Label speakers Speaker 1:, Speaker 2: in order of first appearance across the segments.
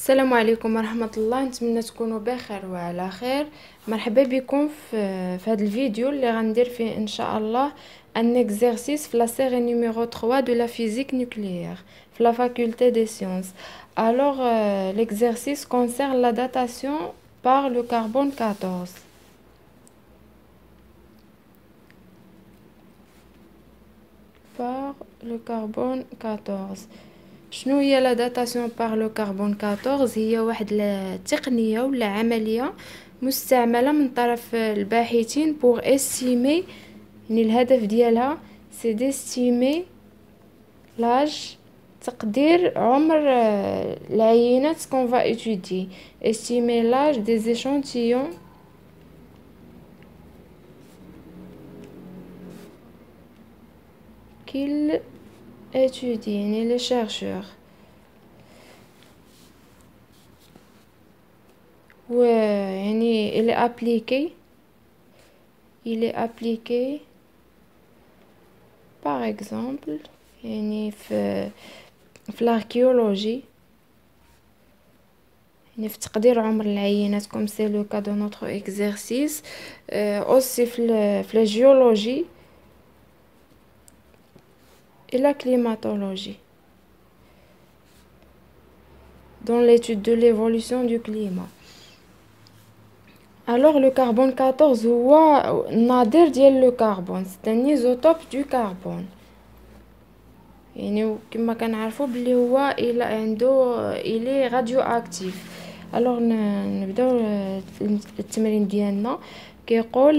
Speaker 1: السلام عليكم ورحمة الله. نتمنى تكونوا بخير وعلى خير. مرحبا بكم في هذا الفيديو اللي غندير فيه ان شاء الله un exercice في la série numéro 3 de la physique nucléaire في la faculté des sciences. Alors l'exercice concerne la datation par le carbone 14. Par le carbone 14. شنو هي لا داتاسيون بار لو كربون 14؟ هي واحد التقنيه ولا عمليه مستعمله من طرف الباحثين بوغ استيمي، يعني الهدف ديالها سي ديستيمي لاج، تقدير عمر العينات كون فا étudier، استيمي لاج دي échantillons qu'il étudie، يعني les chercheurs. يعني il est appliqué par exemple يعني في l'archéologie، يعني في تقدير عمر العينات comme c'est le cas de notre exercice. aussi في la géologie et la climatologie, dans l'étude de l'évolution du climat. Alors le carbone 14 هو نظير ديال لو كربون، c'est un isotope du carbone. يعني كما كنعرفوا بلي هو الى عنده الي راديو اكتيف. alors نبداو التمرين ديالنا. كيقول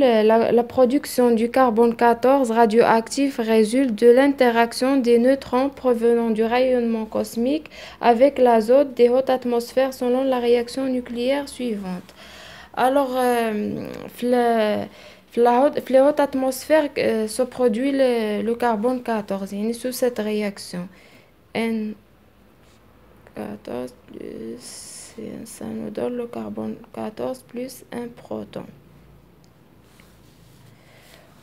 Speaker 1: la production du carbone 14 radioactif résulte de l'interaction des neutrons provenant du rayonnement cosmique avec l'azote des hautes atmosphères selon la réaction nucléaire suivante. Alors في les hautes atmosphères se produit le carbone 14. يعني sous cette réaction N14 ça nous donne le carbone 14 plus un proton.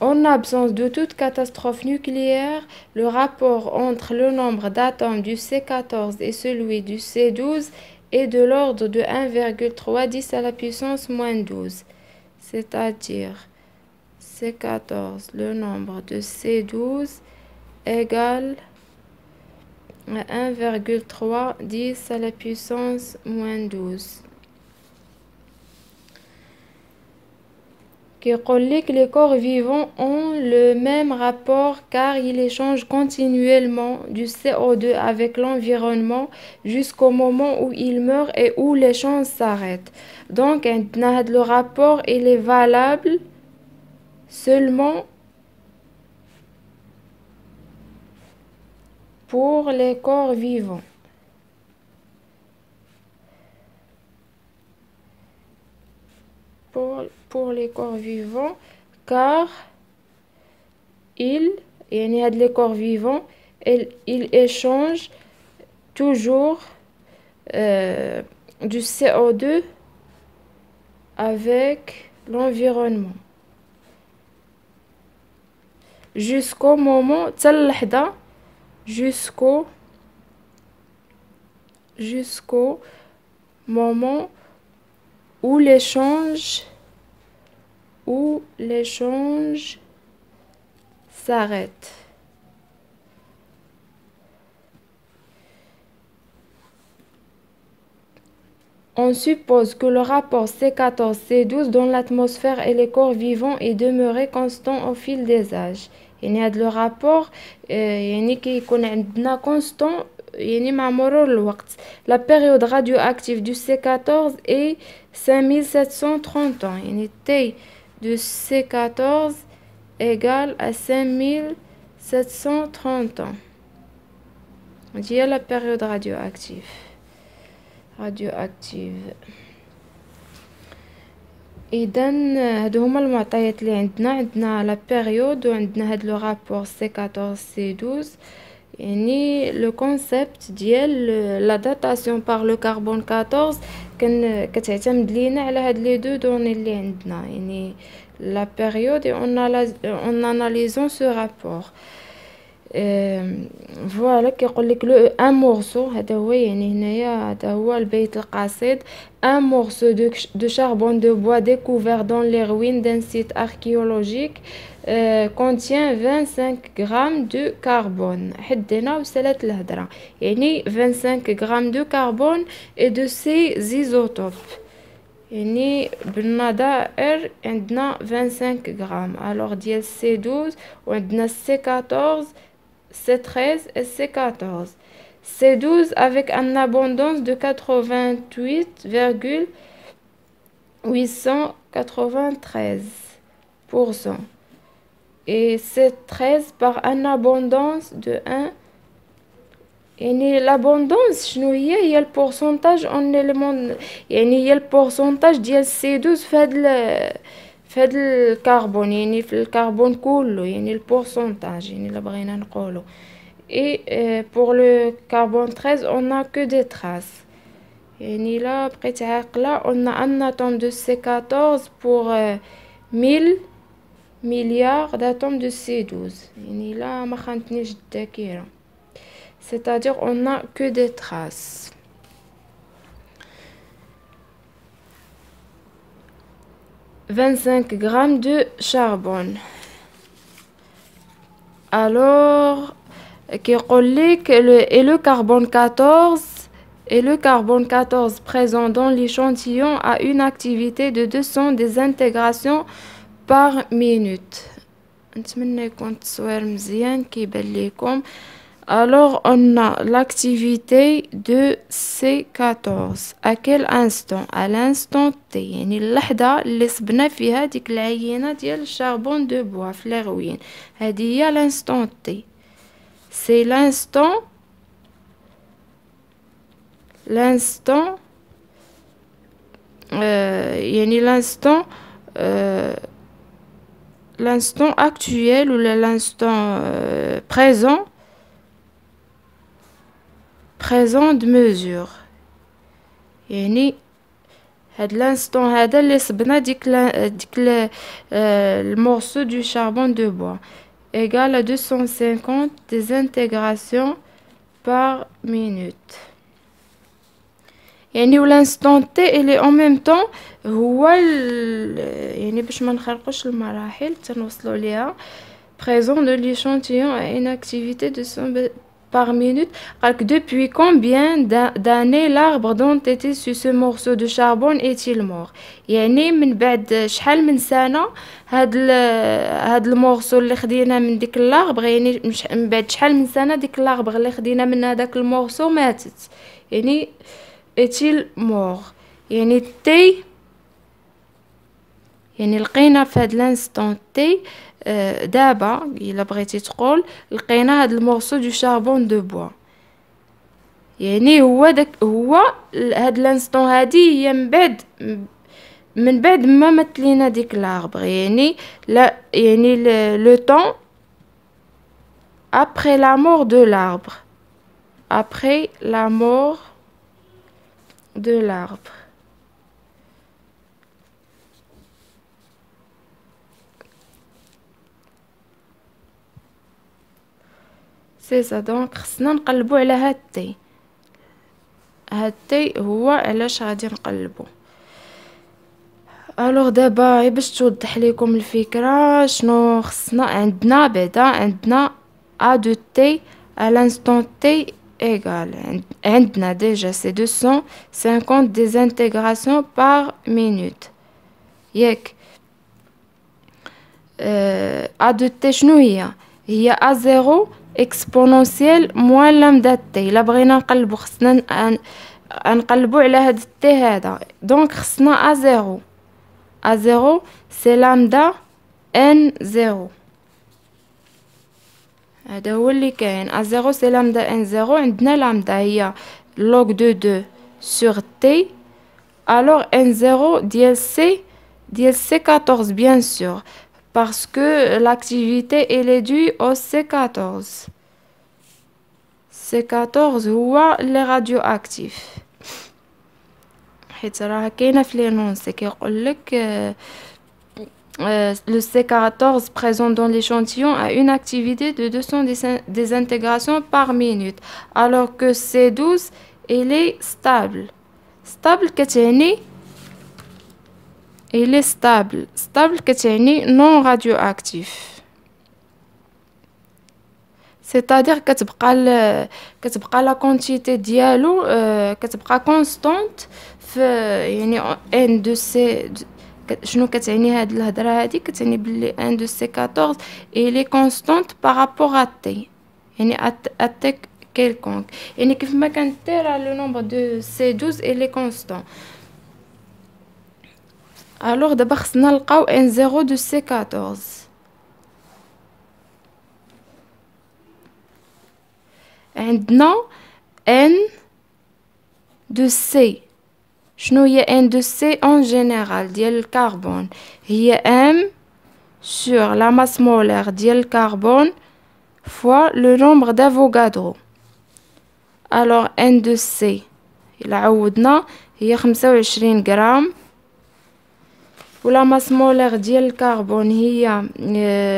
Speaker 1: En absence de toute catastrophe nucléaire, le rapport entre le nombre d'atomes du C14 et celui du C12 est de l'ordre de 1,3 à la puissance moins 12. C'est-à-dire C14, le nombre de C12 égale à 1,3 à la puissance moins 12. Les corps vivants ont le même rapport car ils échangent continuellement du CO2 avec l'environnement jusqu'au moment où ils meurent et où l'échange s'arrête. Donc le rapport il est valable seulement pour les corps vivants. Pour les corps vivants, car les corps vivants ils échangent toujours du CO2 avec l'environnement jusqu'au moment jusqu'au moment où l'échange s'arrête. On suppose que le rapport C14-C12 dans l'atmosphère et les corps vivants est demeuré constant au fil des âges. يعني هذا le rapport يعني كيكون عندنا constant يعني مع مرور الوقت. La période radioactive du C14 est 5730 ans. يعني T de C14 égale à 5730 ans. هي la période radioactive. اذا هادو هما المعطيات اللي عندنا لا بيريود وعندنا هاد لو رابور C14 C12. يعني لو كونسيبت ديال لا داتاسيون بار لو كربون 14 كتعتمد لينا على هاد لي دو دوني اللي عندنا، يعني لا بيريود اون اناليزون سو رابور. فوالا كيقول لك لو ان مورسو، هذا هو يعني هنايا هذا هو البيت القصيد. un morceau de charbon de bois découvert dans les ruines d'un site archéologique contient 25 grammes de carbone. حدنا وسالت الهضرة، يعني 25 grammes de carbone et de ses isotopes. يعني بالنظائر عندنا 25 غرام. alors ديال سي 12 وعندنا سي 14 سي 13 et سي 14. سي 12 avec un abondance de 88,893% et سي 13 par un abondance de 1. يعني l'abondance شنو هي البورسونتاج اون اليمون، يعني هي البورسونتاج ديال سي 12 في هاد الكربون، يعني في الكربون كله، يعني البورسونتاج يعني الا بغينا نقولو. et pour le carbone 13 on a que des traces. يعني لا بقيت عاقله on a un atome de C14 pour 1000 مليار d'atomes de C12. يعني لا ما خانتنيش الذاكره، c'est-à-dire on n'a que des traces. « 25 grammes de charbon. » Alors, le carbone 14 et le carbone 14 présent dans l'échantillon a une activité de 200 désintégrations par minute. نتمنى يكون التصوير مزيان كيبان ليكم. Alors, on a l'activité de C14. À quel instant? À l'instant T. يعني اللحظة اللي صبنا فيها ديك العينة ديال الشاربون دو بوا في الغوين، هذه هي l'instant T. C'est l'instant يعني l'instant actuel ou l'instant présent de mesure. يعني هاد l'instant هذا اللي صبنا ديك المورسو du charbon de bois égale à 250 désintégrations par minute. يعني و l'instant T il est en même temps هو يعني باش ما نخرقوش المراحل تنوصلوا ليها. présent de l'échantillon à une activité de 100 par minute. Depuis combien d'années l'arbre dont était sur ce morceau de charbon est-il mort? يعني من بعد شحال من سنة هاد المورسو اللي خدينا من ديك الاربغ، يعني من بعد شحال من سنة ديك الاربغ اللي خدينا من هذاك المورسو ماتت. يعني est-il mort؟ يعني تي يعني لقينا في هاد لانستون تي دابا الا بغيتي تقول لقينا هاد المورسو دو شاربون دو بوا، يعني هو هاد لانستون هادي هي من بعد ما متلينا ديك لاربغ، يعني لا يعني لو طون après la mort de l'arbre. Après la mort de l'arbre. سي سا. دونك خصنا نقلبو على هاد التي هو علاش غادي نقلبو. الوغ دابا باش توضح لكم الفكره شنو خصنا عندنا بعدا عندنا ا دو تي à l'instant t égale عندنا déjà c'est 250 désintégrations par minute ياك. ا دو تي شنو هي ا زيرو اكسبونونسيال موان لامدا تي. الا بغينا نقلبو خصنا نقلبو على هاد التي هذا، دونك خصنا ا زيرو سي لامدا ان زيرو، هذا هو اللي كاين. ا زيرو سي لامدا ان زيرو، عندنا لامدا هي log de 2 sur t. alors n زيرو ديال C 14 bien sûr parce que l'activité elle est due au C14. C14 هو اللي راديو اكتيف، حيت راه كاينه في لي نونس كيقول لك le C14 présent dans l'échantillon a une activité de 200 désintégrations par minute, alors que C12 il est stable. stable كتعني il est stable كتعني non radioactif. c'est-à-dire كتبقى لا كونتيتي ديالو كتبقى كونستانت في يعني ان دو سي. شنو كتعني هاد الهضره هادي؟ كتعني بلي ان دو سي 14 il est constant par rapport à t يعني à t quelconque. يعني كيف ما كان t راه لو نومبر دو سي 12 il est constant. alors دابا خصنا نلقاو ان 0 دو سي 14. عندنا n de C. شنو هي n de C en général ديال الكربون؟ هي m sur la masse molaire ديال الكربون fois le nombre d'Avogadro. alors n de C إلا عوضنا هي 25 غرام، ولا ماس مولير ديال الكربون هي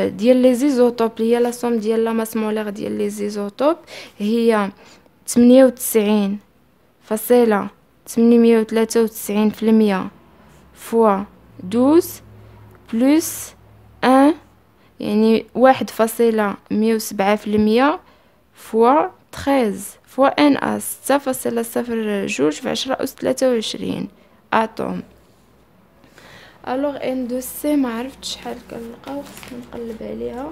Speaker 1: ديال لي زيزوتوب هي لا سوم ديال لا ماس مولير ديال لي زيزوتوب هي 98,893% فوا 12 بلس 1 يعني 1,107% فوا 13 فوا ان اس 6,02 في 10 أس 23 اتوم. الوغ ان دو سي ما عرفتش شحال كنلقاو، خصنا نقلب عليها.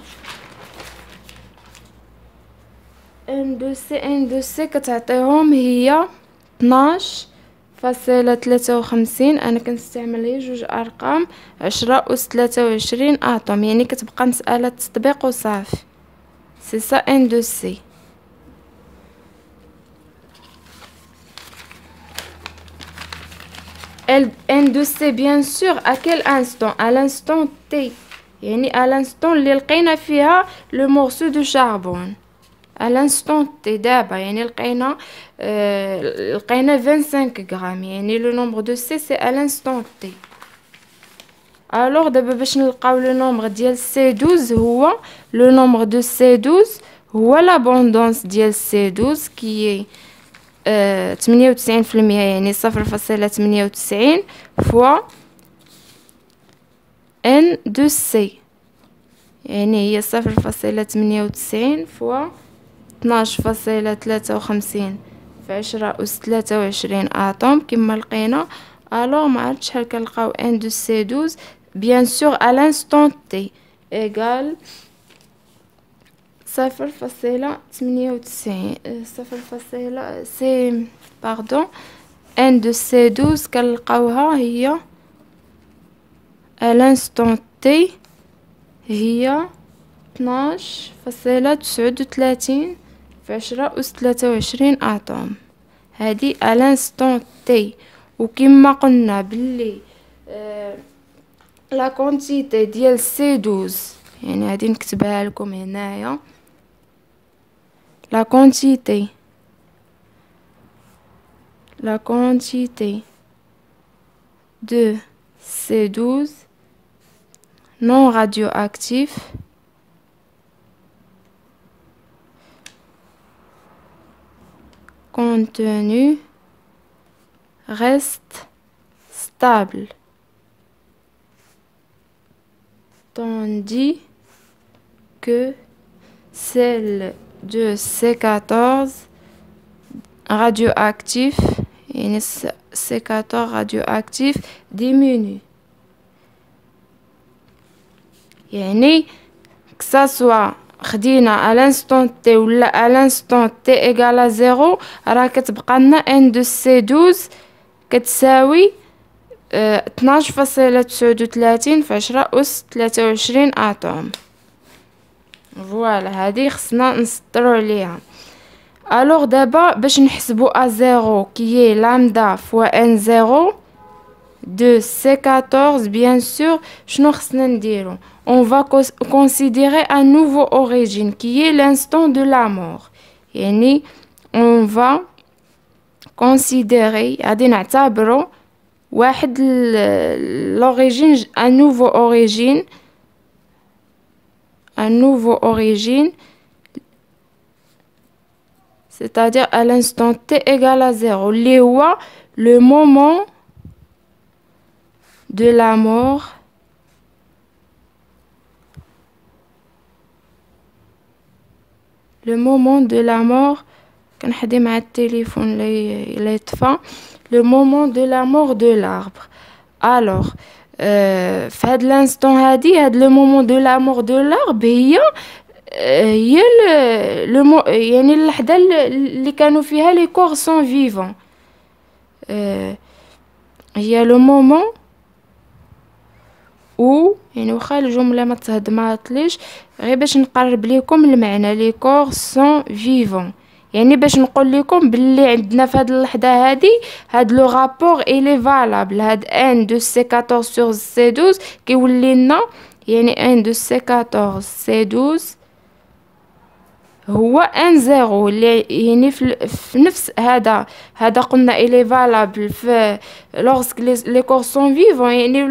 Speaker 1: ان دو سي كتعطيهم هي 12,53. انا كنستعمل هي جوج ارقام 10 أس 23 اتوم، يعني كتبقى مسألة تطبيق وصافي. سي سا ان دو سي. n de C bien sûr à quel instant؟ à l'instant T، يعني à l'instant اللي لقينا فيها le morceau de charbon. à l'instant T دابا يعني لقينا 25 غرام، يعني le nombre de C c'est à l'instant T. alors دابا باش نلقاو le nombre ديال C12 هو le nombre de C12 هو l'abondance ديال C12 qui est 98%، يعني 0,98 فوا n de C، يعني هي 0,98 فوا 12,53 في 10 أس 23 اتوم كما لقينا. الوغ ما عرفتش شحال كنلقاو n de C12 bien sûr à l'instant T égale 0,98 سي باردون n de C12 كنلقاوها هي à l'instant T هي 12,39 في 10 أس 23 اتوم. هذه à l'instant T. وكما قلنا باللي لا كونتيتي ديال C12 يعني غادي نكتبها لكم هنايا. la quantité de C12 non radioactif contenu reste stable, tandis que celle de C14 radioactif يعني C14 radioactif diminue. يعني كساسوا خدينا à l'instant T ولا à l'instant T égale 0 راه كتبقى لنا n de C12 كتساوي 12,39 في 10 أس 23 اتوم. فوالا هذه خصنا نسطرو عليها. الوغ دابا باش نحسبو à 0 qui est lambda fois n0 de C14 bien sûr شنو خصنا نديرو؟ on va considérer un nouveau origine qui est l'instant de la mort. يعني on va considérer غادي نعتبرو واحد l'origine un nouveau origine, c'est-à-dire à l'instant t égale à 0 اللي هو le moment de la mort كنحدي مع التليفون لا يطفى. le moment de la mort de l'arbre. alors في هاد l'instant هاد le moment de la mort de l'arbre هي يعني اللحظة اللي كانوا فيها les corps sont vivants. هي le moment او يعني واخا الجمله ما تهضماتليش غير باش نقرب لكم المعنى لي كور سون فيفون، يعني باش نقول لكم باللي عندنا في هذه اللحظه هاد لو رابور الي فالابل. هاد 1 2 سي 14 سور سي 12 كيولي لنا يعني 1 2 سي 14 سي 12 هو ان زيرو اللي يعني في نفس هذا قلنا الي فالابل في لورسك لي كور سون فيفون، يعني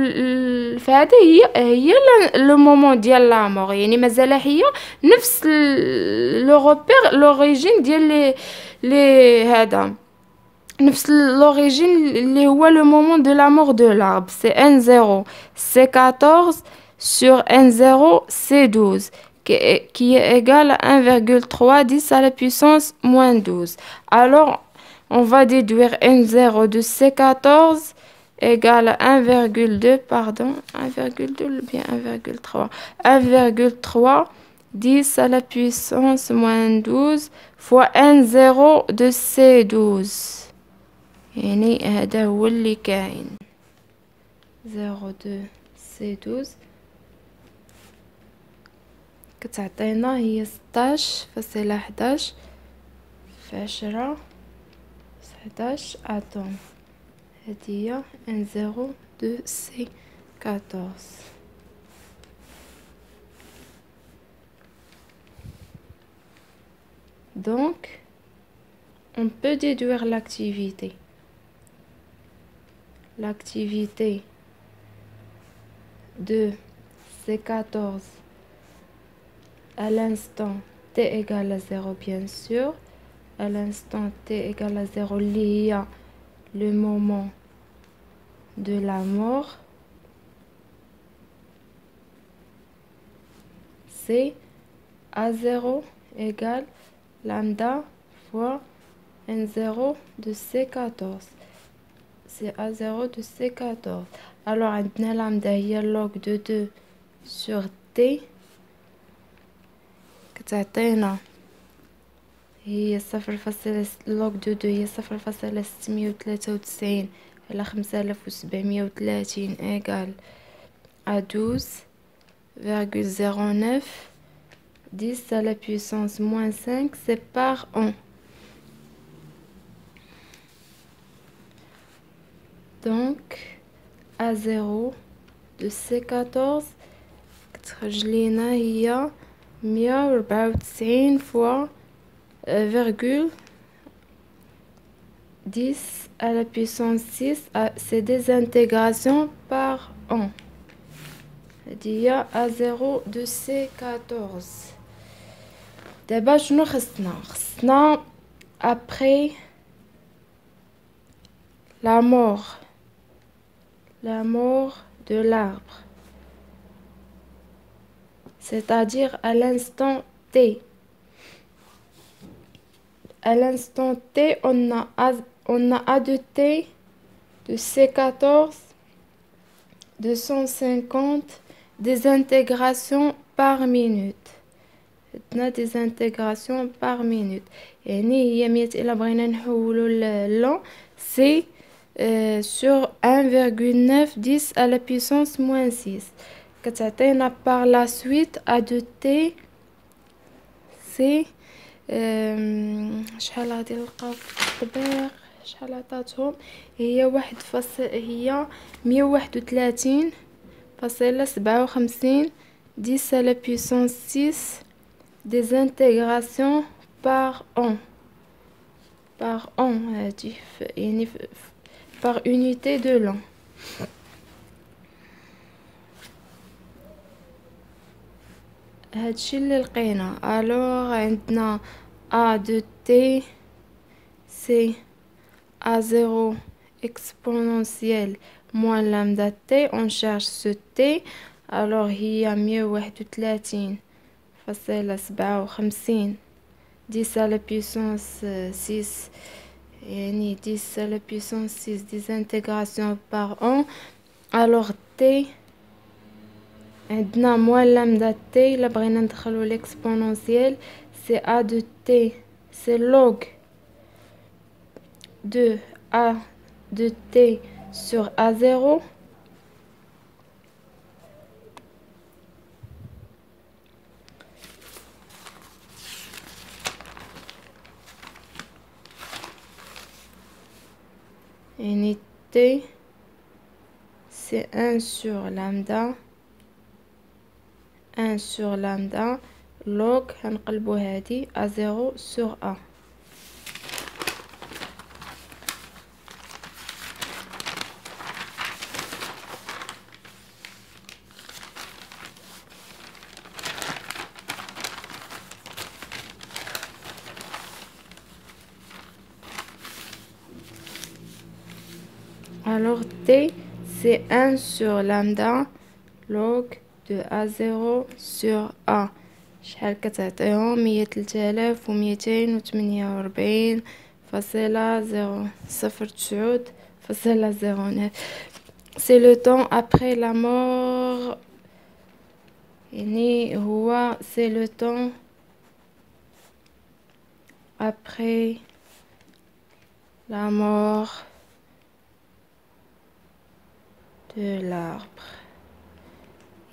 Speaker 1: في هذا هي لو مومون ديال لا مور، يعني مازال هي نفس لو روبير لوريجين ديال لي هذا نفس لوريجين اللي هو لو مومون دو لا مور دو لارب. سي ان زيرو سي 14 sur 1 0 c'est 12 qui est égal à 1,3 10 à la puissance moins 12. Alors, on va déduire n0 de C14 égale à 1,2, pardon, 1,2 ou bien 1,3. 1,3 10 à la puissance moins 12 fois n0 de C12. يعني هذا هو اللي كاين 0,2 C12 كتعطينا هي 16.11 في 10 11 اتوم. هذه هي N0 de C14. Donc on peut déduire l'activité de C14 à l'instant t égale à 0, bien sûr. À l'instant t égale à 0, il y a le moment de la mort. C'est A0 égale lambda fois N0 de C14. C'est A0 de C14. Alors, عندنا lambda هي log de 2 sur T. كتعطينا هي 0. log de 2 هي 0.693 على 5730 égale à 12,09 10 à la puissance moins 5 c'est par 1. Donc A0 de C14 كتخرج لينا هي 194 fois virgule 10 à la puissance 6 c'est des intégrations par 1. هي A0 de C14. دابا شنو خصنا après la mort de l'arbre, c'est-à-dire à l'instant T. À l'instant T, on a A de T de C14 250 des intégrations par minute. On a des intégrations par minute. يعني هي مية إلا بغينا نحولو للون c'est sur 1,9 10 à la puissance moins 6. كتعطينا par la suite A de T c'est شحال غادي نلقاو في الطبيق شحال عطاتهم هي 131,57 10 à la puissance 6 des intégrations par an هادي يعني par unité de l'an. هادشي اللي لقينا. الوغ عندنا a de t c'est a0 exponentielle moins lambda t. on cherche ce t. alors هي 131.57 10 à la puissance 6 يعني 10 à la puissance 6 des intégrations par an. alors t عندنا moins lambda t إلا بغينا ندخلو l'exponentielle c'est a de t c'est log de a de t sur a0 يعني t c'est 1 sur lambda 1 sur lambda log هنقلبو هادي a0 sur a. alors t c'est 1 sur lambda log de a0 sur a. شحال كتعطيهم 13248.009. c'est le temps après la mort يعني هو c'est le temps après la mort de l'arbre.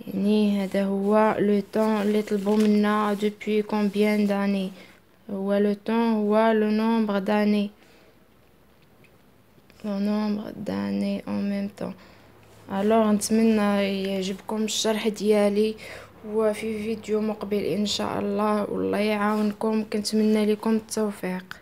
Speaker 1: يعني هذا هو لو طون اللي طلبوا منا depuis combien d'années. هو لو طون هو لو نومبر d'années en même temps. alors نتمنى يعجبكم الشرح ديالي وفي فيديو مقبل ان شاء الله والله يعاونكم. كنتمنى لكم التوفيق.